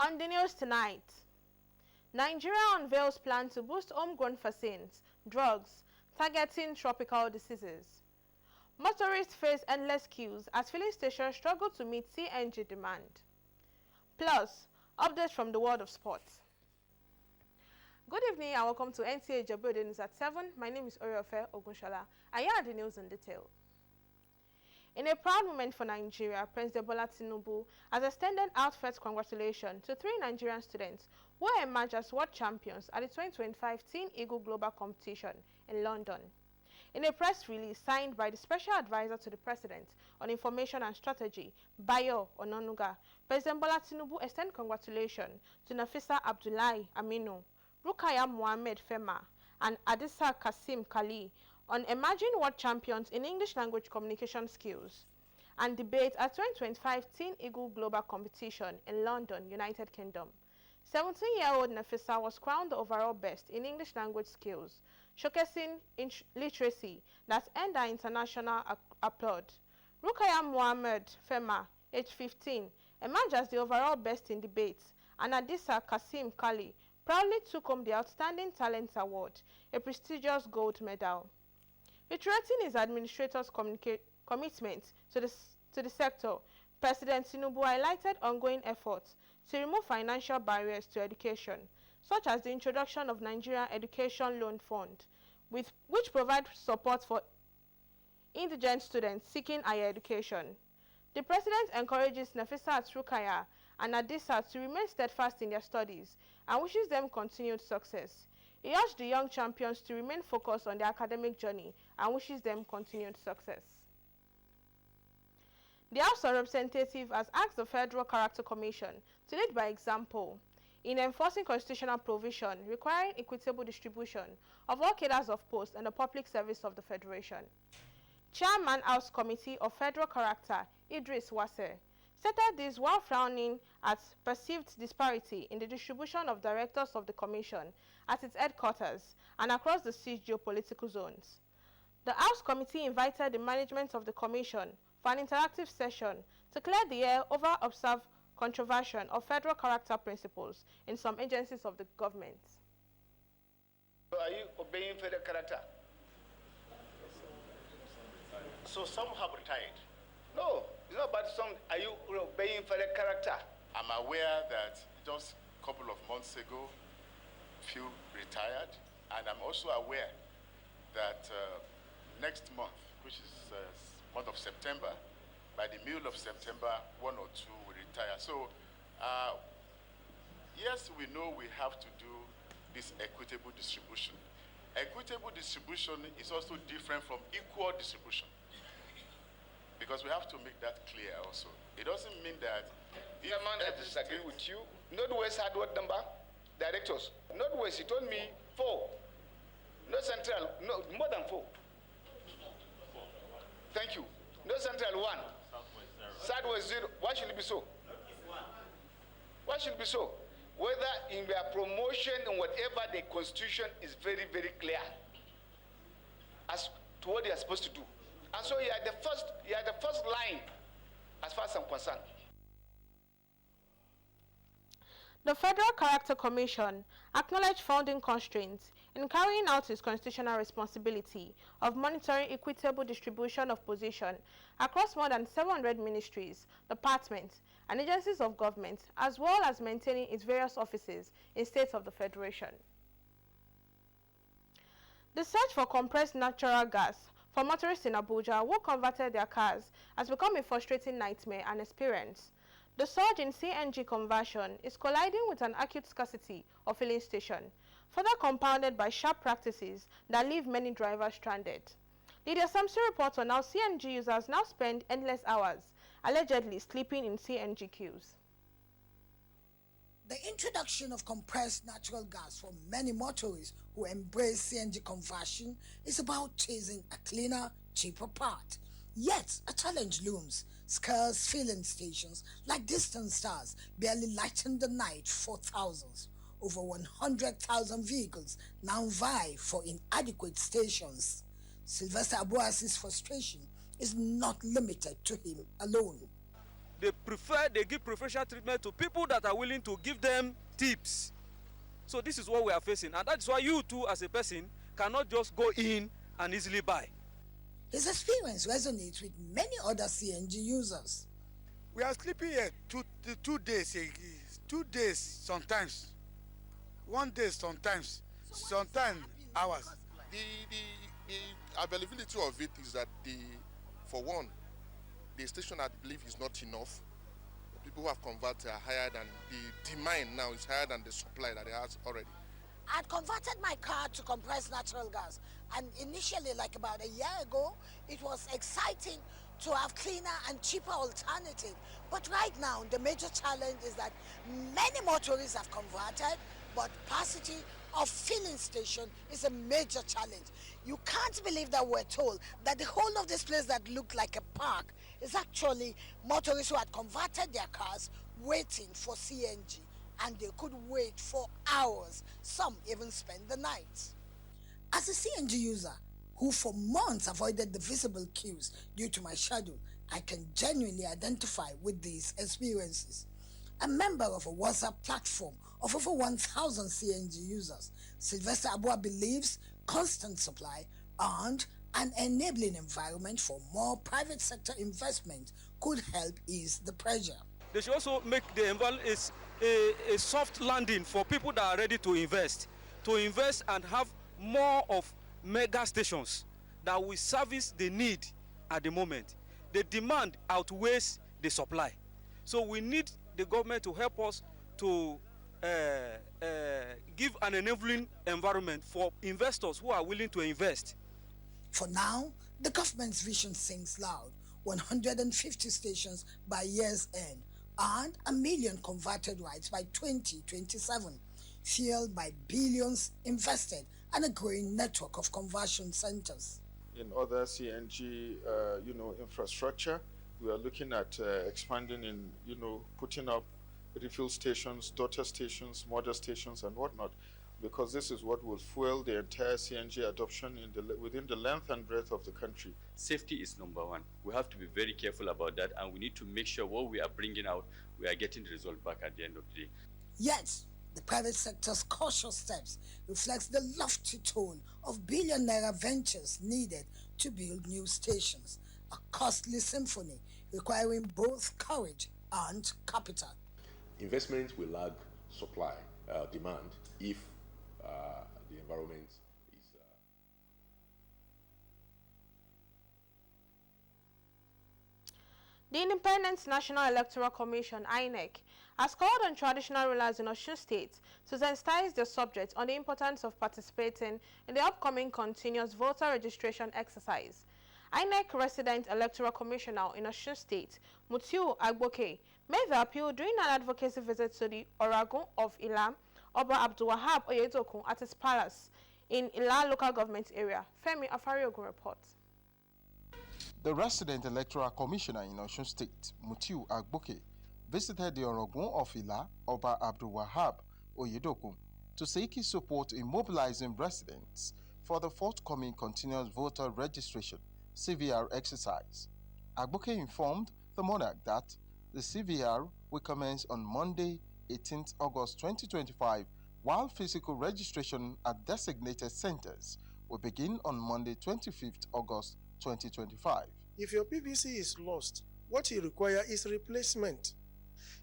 On the news tonight, Nigeria unveils plan to boost homegrown vaccines, drugs, targeting tropical diseases. Motorists face endless queues as filling stations struggle to meet CNG demand. Plus, updates from the world of sports. Good evening and welcome to Nta Ijebu Ode News at 7. My name is Oriofe Ogunshola, and here are the news in detail. In a proud moment for Nigeria, President Bola Tinubu has extended heartfelt congratulations to 3 Nigerian students who emerged as world champions at the 2025 Teen Eagle Global Competition in London. In a press release signed by the Special Advisor to the President on Information and Strategy, Bayo Ononuga, President Bola Tinubu extended congratulations to Nafisa Abdullahi Aminu, Rukaya Mohammed Fema, and Adisa Kasim Kali on emerging world champions in English language communication skills and debate at 2025 Teen Eagle Global Competition in London, United Kingdom. 17-year-old Nafisa was crowned the overall best in English language skills, showcasing literacy that earned her international applaud. Rukaya Mohammed Fema, age 15, emerged as the overall best in debate, and Adisa Kasim Kali proudly took home the Outstanding Talent Award, a prestigious gold medal. Reiterating his administrator's commitment to the sector, President Tinubu highlighted ongoing efforts to remove financial barriers to education, such as the introduction of Nigeria Education Loan Fund, which provides support for indigent students seeking higher education. The President encourages Nafisa Rukaya and Adisa to remain steadfast in their studies and wishes them continued success. He urged the young champions to remain focused on their academic journey and wishes them continued success. The House of Representatives has asked the Federal Character Commission to lead by example in enforcing constitutional provision requiring equitable distribution of all cadres of post in the public service of the Federation. Chairman House Committee of Federal Character, Idris Wase, stated this while frowning at perceived disparity in the distribution of directors of the Commission at its headquarters and across the 6 geopolitical zones. The House Committee invited the management of the Commission for an interactive session to clear the air over observed controversy of federal character principles in some agencies of the government. So are you obeying federal character? So some have retired. No, it's not about some. Are you obeying federal character? I'm aware that just a couple of months ago, few retired, and I'm also aware that next month, which is month of September, by the middle of September, 1 or 2 will retire. So, yes, we know we have to do this equitable distribution. Equitable distribution is also different from equal distribution, because we have to make that clear also. It doesn't mean that... Chairman, I disagree with you. Northwest had what number? Directors. Northwest, he told me 4. North Central, no, more than 4. Thank you. North Central 1. Southwest 0. Why should it be so? Why should it be so? Whether in their promotion and whatever, the constitution is very, very clear as to what they are supposed to do. And so you are the first line as far as I'm concerned. The Federal Character Commission acknowledged founding constraints in carrying out its constitutional responsibility of monitoring equitable distribution of position across more than 700 ministries, departments, and agencies of government, as well as maintaining its various offices in states of the Federation. The search for compressed natural gas for motorists in Abuja who converted their cars has become a frustrating nightmare and experience. The surge in CNG conversion is colliding with an acute scarcity of filling station, further compounded by sharp practices that leave many drivers stranded. Lydia Samson reports on how CNG users now spend endless hours, allegedly sleeping in CNG queues. The introduction of compressed natural gas for many motorists who embrace CNG conversion is about chasing a cleaner, cheaper path. Yet, a challenge looms. Scarce filling stations like distant stars barely lighten the night for thousands. Over 100,000 vehicles now vie for inadequate stations. Sylvester Abuasi's frustration is not limited to him alone. they give preferential treatment to people that are willing to give them tips. So this is what we are facing, and that's why you too, as a person, cannot just go in and easily buy. His experience resonates with many other CNG users. We are sleeping here 2 days, 2 days sometimes, 1 day sometimes hours. The availability of it is that for one, the station I believe is not enough. The people who have converted are higher than the demand now is higher than the supply that it has already. I'd converted my car to compressed natural gas, and initially, like about a year ago, it was exciting to have cleaner and cheaper alternative. But right now, the major challenge is that many motorists have converted, but capacity of filling station is a major challenge. You can't believe that we're told that the whole of this place that looked like a park is actually motorists who had converted their cars waiting for CNG, and they could wait for hours. Some even spend the night. As a CNG user who for months avoided the visible queues due to my schedule, I can genuinely identify with these experiences. A member of a WhatsApp platform of over 1,000 CNG users, Sylvester Abua believes constant supply and an enabling environment for more private sector investment could help ease the pressure. They should also make the environment a soft landing for people that are ready to invest and have more of mega stations that will service the need at the moment. The demand outweighs the supply. So we need the government to help us to give an enabling environment for investors who are willing to invest. For now, the government's vision sings loud: 150 stations by year's end and 1 million converted rides by 2027, fueled by billions invested and a growing network of conversion centers. In other CNG, infrastructure, we are looking at expanding in, putting up refuel stations, daughter stations, mother stations, and whatnot, because this is what will fuel the entire CNG adoption within the length and breadth of the country. Safety is number one. We have to be very careful about that, and we need to make sure what we are bringing out, we are getting the result back at the end of the day. Yet, the private sector's cautious steps reflects the lofty tone of billion-naira ventures needed to build new stations, a costly symphony requiring both courage and capital. Investment will lag supply, demand, if the environment is... The Independent National Electoral Commission, INEC, has called on traditional rulers in Osun State to sensitize their subjects on the importance of participating in the upcoming continuous voter registration exercise. INEC resident electoral commissioner in Osun State, Nta Ijebu, made the appeal during an advocacy visit to the Oragun of Ila, Oba Abdulwahab Oyedokun at his palace in Ila local government area. Femi Afariogun reports. The resident electoral commissioner in Osun State, Nta Ijebu, visited the Oragun of Ila, Oba Abdulwahab Oyedokun, to seek his support in mobilizing residents for the forthcoming continuous voter registration CVR exercise. Ijebu informed the monarch that the CVR will commence on Monday, 18th August 2025, while physical registration at designated centers will begin on Monday, 25th August 2025. If your PVC is lost, what you require is replacement.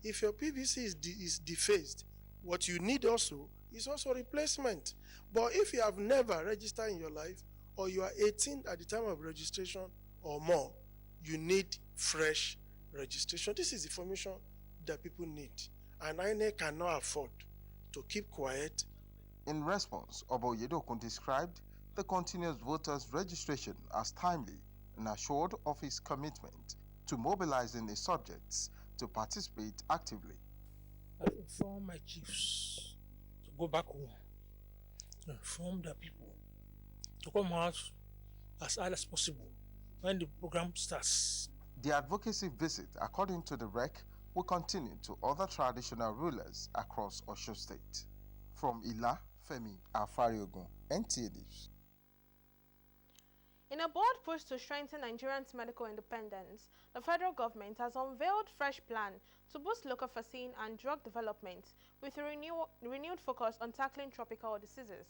If your PVC is defaced, what you need also is also replacement. But if you have never registered in your life, or you are 18 at the time of registration or more, you need fresh registration. This is information that people need, and INEC cannot afford to keep quiet. In response, Oba Oyedokun described the continuous voters registration as timely and assured of his commitment to mobilizing the subjects to participate actively. I inform my chiefs to go back home, to inform the people to come out as early as possible when the program starts. The advocacy visit, according to the REC, will continue to other traditional rulers across Osun State. From Ila, Femi Afariogun, NTA News. In a bold push to strengthen Nigerians' medical independence, the federal government has unveiled fresh plan to boost local vaccine and drug development with a renewed focus on tackling tropical diseases.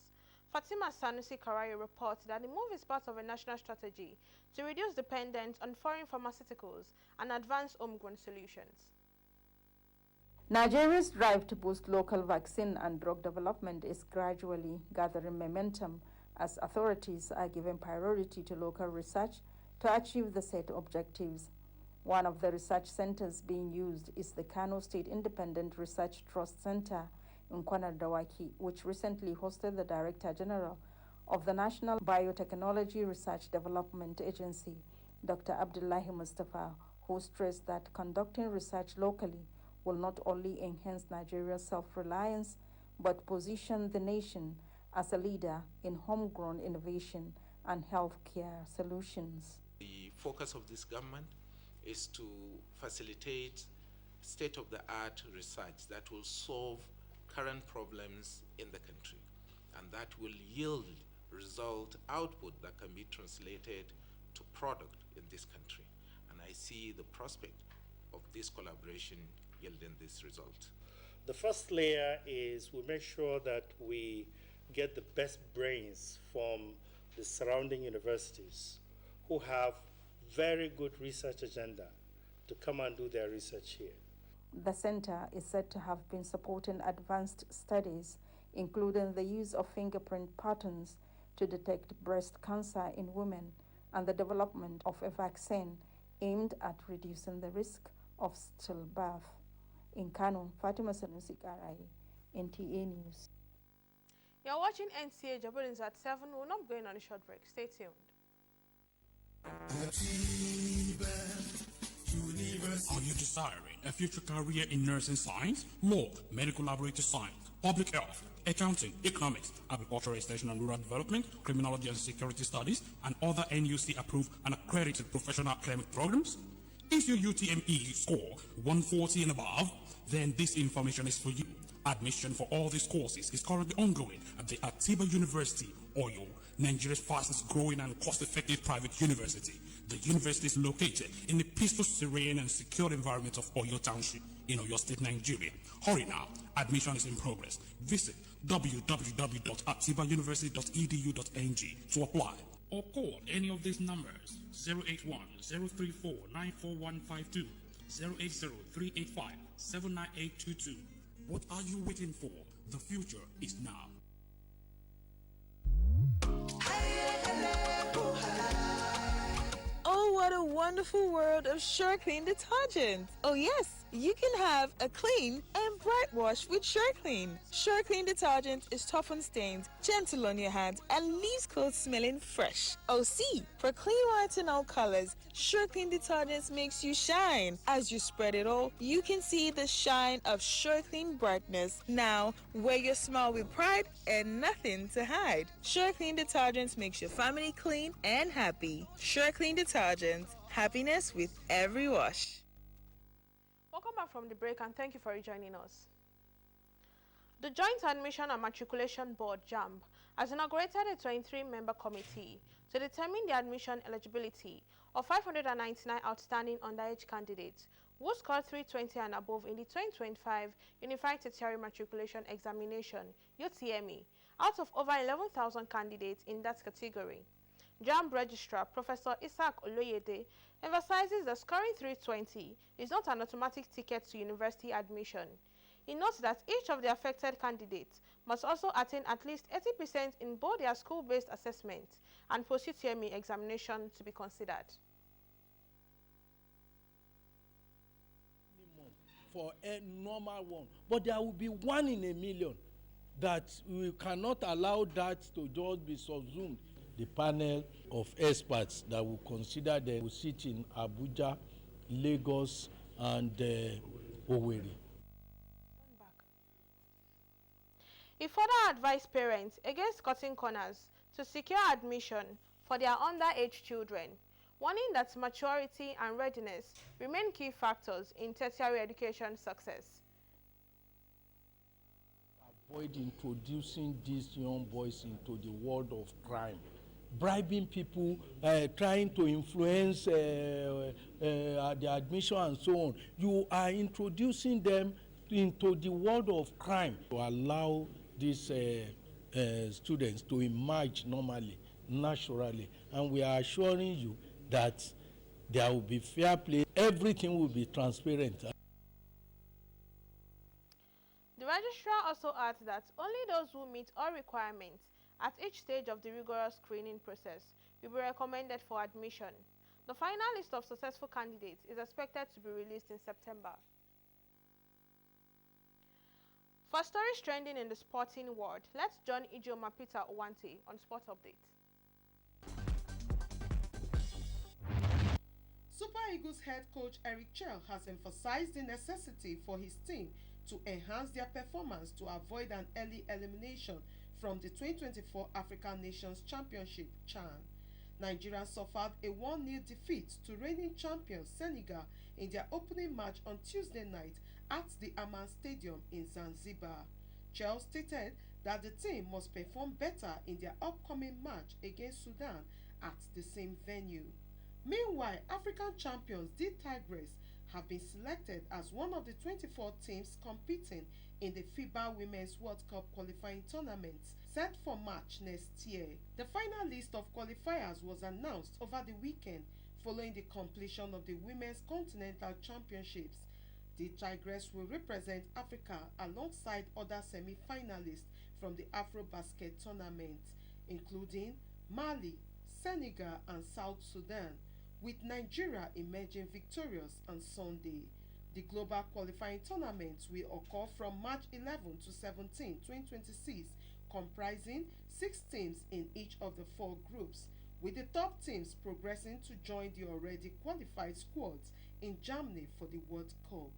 Fatima Sanusi Karayi reports that the move is part of a national strategy to reduce dependence on foreign pharmaceuticals and advance homegrown solutions. Nigeria's drive to boost local vaccine and drug development is gradually gathering momentum as authorities are giving priority to local research to achieve the set objectives. One of the research centers being used is the Kano State Independent Research Trust Center in Kwanar Dawaki, which recently hosted the Director General of the National Biotechnology Research Development Agency, Dr. Abdullahi Mustafa, who stressed that conducting research locally will not only enhance Nigeria's self-reliance, but position the nation as a leader in homegrown innovation and healthcare solutions. The focus of this government is to facilitate state-of-the-art research that will solve current problems in the country, and that will yield result output that can be translated to product in this country. And I see the prospect of this collaboration yielding this result. The first layer is we make sure that we get the best brains from the surrounding universities who have very good research agenda to come and do their research here. The center is said to have been supporting advanced studies, including the use of fingerprint patterns to detect breast cancer in women and the development of a vaccine aimed at reducing the risk of stillbirth. In Kano, Fatima Sanusi Karayi, NTA News. You're watching Nta Ijebu Ode at 7. We're not going on a short break. Stay tuned. Are you desiring a future career in nursing science, law, medical laboratory science, public health, accounting, economics, agricultural extension and rural development, criminology and security studies, and other NUC-approved and accredited professional academic programs? If your UTME score 140 and above, then this information is for you. Admission for all these courses is currently ongoing at the Atiba University, Oyo, Nigeria's fastest growing and cost-effective private university. The university is located in the peaceful, serene, and secure environment of Oyo Township in Oyo State, Nigeria. Hurry now. Admission is in progress. Visit www.atibauniversity.edu.ng to apply. Or call any of these numbers: 081-034-94152, 080-385-79822. What are you waiting for? The future is now. Oh, what a wonderful world of Sure Clean detergent. Oh yes, you can have a clean and bright wash with Sure Clean. Sure Clean detergent is tough on stains, gentle on your hands, and leaves clothes smelling fresh. Oh see, for clean white and all colors, Sure Clean detergent makes you shine. As you spread it all, you can see the shine of Sure Clean brightness. Now, wear your smile with pride and nothing to hide. Sure Clean detergent makes your family clean and happy. Sure Clean detergent, happiness with every wash. Welcome back from the break and thank you for rejoining us. The Joint Admission and Matriculation Board, JAMB, has inaugurated a 23-member committee to determine the admission eligibility of 599 outstanding underage candidates who scored 320 and above in the 2025 Unified Tertiary Matriculation Examination, UTME, out of over 11,000 candidates in that category. JAMB Registrar Professor Isaac Oloyede emphasizes that scoring 320 is not an automatic ticket to university admission. He notes that each of the affected candidates must also attain at least 80% in both their school-based assessment and post-UTME examination to be considered. For a normal one, but there will be 1 in a million that we cannot allow that to just be subsumed. The panel of experts that will consider them will sit in Abuja, Lagos, and Owerri. He further advised parents against cutting corners to secure admission for their underage children, warning that maturity and readiness remain key factors in tertiary education success. Avoid introducing these young boys into the world of crime. bribing people, trying to influence the admission and so on. You are introducing them into the world of crime to allow these students to emerge normally, naturally. And we are assuring you that there will be fair play, everything will be transparent. The registrar also adds that only those who meet all requirements at each stage of the rigorous screening process will be recommended for admission. The final list of successful candidates is expected to be released in September. For stories trending in the sporting world, let's join Ijeoma Ode on Sports Update. Super Eagles head coach Eric Chell has emphasized the necessity for his team to enhance their performance to avoid an early elimination from the 2024 African Nations Championship (CHAN). Nigeria suffered a 1-0 defeat to reigning champions Senegal in their opening match on Tuesday night at the Aman Stadium in Zanzibar. Chell stated that the team must perform better in their upcoming match against Sudan at the same venue. Meanwhile, African champions the Tigers have been selected as one of the 24 teams competing in the FIBA Women's World Cup qualifying tournaments set for March next year. The final list of qualifiers was announced over the weekend following the completion of the Women's Continental Championships. The Tigers will represent Africa alongside other semi-finalists from the AfroBasket tournament, including Mali, Senegal and South Sudan, with Nigeria emerging victorious on Sunday. The global qualifying tournament will occur from March 11 to 17, 2026, comprising 6 teams in each of the 4 groups, with the top teams progressing to join the already qualified squads in Germany for the World Cup.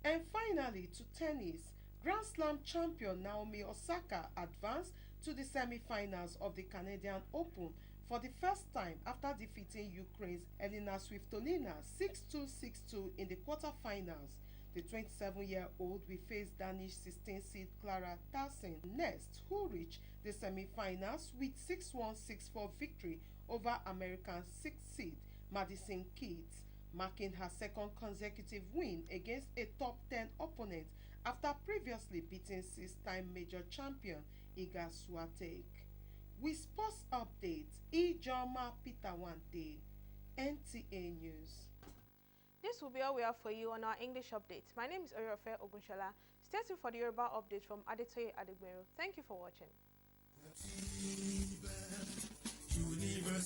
And finally, to tennis, Grand Slam champion Naomi Osaka advanced to the semi-finals of the Canadian Open for the first time after defeating Ukraine's Elena Svitolina 6-2, 6-2 in the quarterfinals. The 27-year-old will face Danish 16th seed Clara Tauson next, who reached the semi-finals with 6-1, 6-4 victory over American 6th seed Madison Keys, marking her second consecutive win against a top 10 opponent after previously beating 6-time major champion Iga Swiatek. With sports updates, Ijeoma Ode, NTA News. This will be all we have for you on our English update. My name is Oriofe Ogunshola. Stay tuned for the Yoruba update from Adetoye Adegbero. Thank you for watching.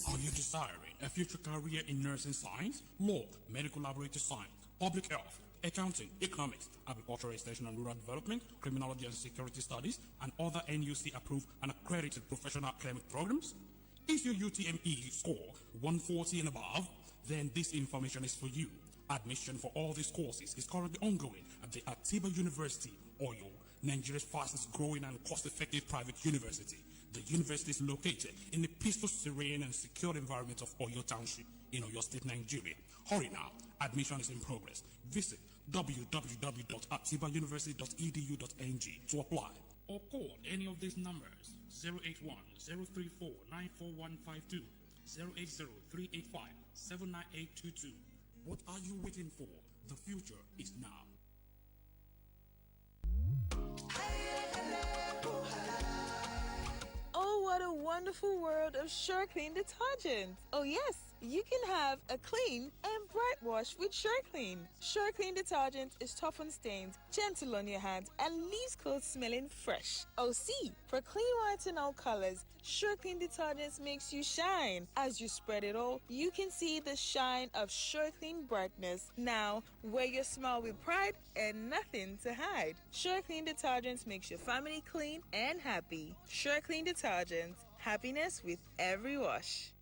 Are you desiring a future career in nursing science, law, medical laboratory science, public health, accounting, economics, agricultural extension and rural development, criminology and security studies, and other NUC-approved and accredited professional academic programs? If your UTME score 140 and above, then this information is for you. Admission for all these courses is currently ongoing at the Atiba University, Oyo, Nigeria's fastest growing and cost-effective private university. The university is located in the peaceful, serene, and secure environment of Oyo Township in Oyo State, Nigeria. Hurry now. Admission is in progress. Visit www.atibauniversity.edu.ng to apply or call any of these numbers: 081-034-94152, 080-385-79822. What are you waiting for? The future is now. Oh, what a wonderful world of SureClean detergent. Oh yes, you can have a clean and bright wash with SureClean. SureClean detergent is tough on stains, gentle on your hands, and leaves clothes smelling fresh. Oh see, for clean whites and all colors, SureClean detergent makes you shine. As you spread it all, you can see the shine of SureClean brightness. Now, wear your smile with pride and nothing to hide. SureClean detergent makes your family clean and happy. SureClean detergent, happiness with every wash.